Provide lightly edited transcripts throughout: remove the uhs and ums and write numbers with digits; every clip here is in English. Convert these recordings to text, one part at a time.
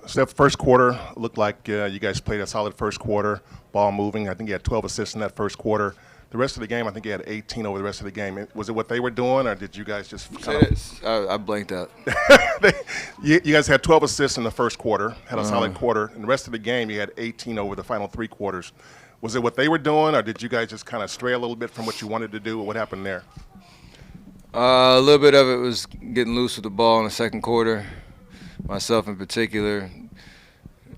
Steph, first quarter looked like you guys played a solid first quarter, ball moving. I think you had 12 assists in that first quarter. The rest of the game, I think you had 18 over the rest of the game. Was it what they were doing, or did you guys just kind of? I blanked out. You guys had 12 assists in the first quarter, had a solid quarter. And the rest of the game, you had 18 over the final three quarters. Was it what they were doing, or did you guys just kind of stray a little bit from what you wanted to do, or what happened there? A little bit of it was getting loose with the ball in the second quarter. Myself in particular,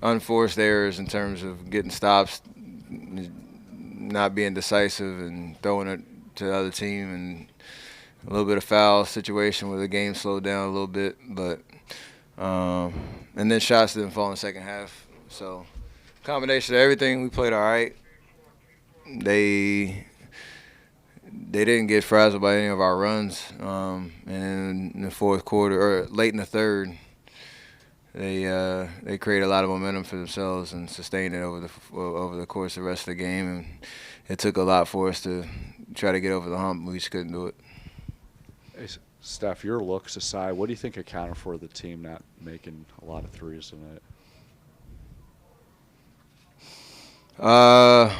unforced errors in terms of getting stops, not being decisive and throwing it to the other team, and a little bit of foul situation where the game slowed down a little bit. But and then shots didn't fall in the second half. So combination of everything, we played all right. They didn't get frazzled by any of our runs. And in the fourth quarter, or late in the third, they created a lot of momentum for themselves and sustained it over the course of the rest of the game. And it took a lot for us to try to get over the hump. We just couldn't do it. Hey, Steph, your looks aside, what do you think accounted for the team not making a lot of threes tonight? I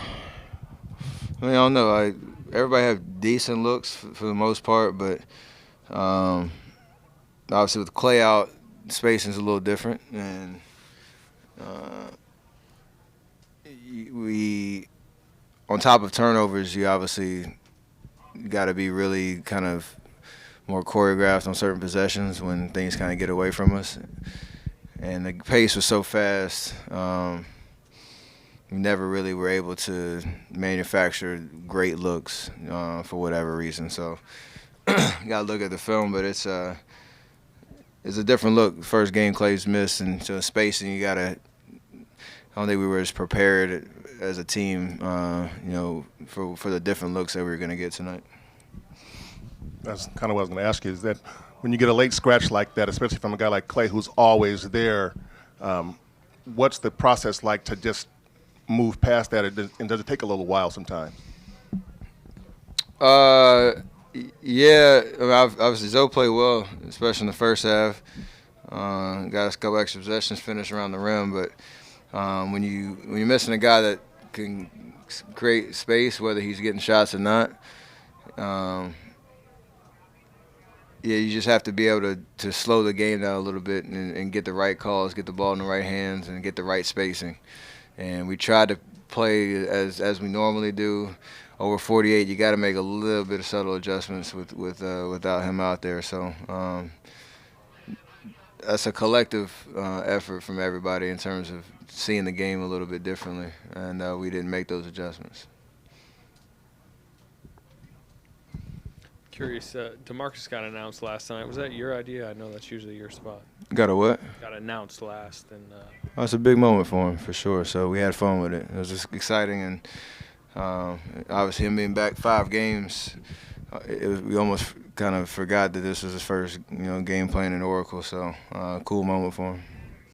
don't know. Everybody have decent looks for the most part, but obviously with Klay out, spacing is a little different, and we, on top of turnovers, you obviously got to be really kind of more choreographed on certain possessions when things kind of get away from us, and the pace was so fast. We never really were able to manufacture great looks for whatever reason. So you got to look at the film, but it's a different look. First game Klay's missed, and so spacing, you got to – I don't think we were as prepared as a team, for the different looks that we were going to get tonight. That's kind of what I was going to ask you, is that when you get a late scratch like that, especially from a guy like Klay who's always there, what's the process like to just – move past that, and does it take a little while sometimes? Yeah. I mean, obviously, Zoe played well, especially in the first half. Got us a couple extra possessions, finished around the rim. But when you're missing a guy that can create space, whether he's getting shots or not, you just have to be able to slow the game down a little bit and get the right calls, get the ball in the right hands, and get the right spacing. And we tried to play as we normally do. Over 48, you got to make a little bit of subtle adjustments without him out there. So that's a collective effort from everybody in terms of seeing the game a little bit differently, and we didn't make those adjustments. Curious, DeMarcus got announced last night. Was that your idea? I know that's usually your spot. Got a what? Got announced last. And oh, it's a big moment for him, for sure. So we had fun with it. It was just exciting, and obviously him being back 5 games, we almost kind of forgot that this was his first game playing in Oracle. So cool moment for him.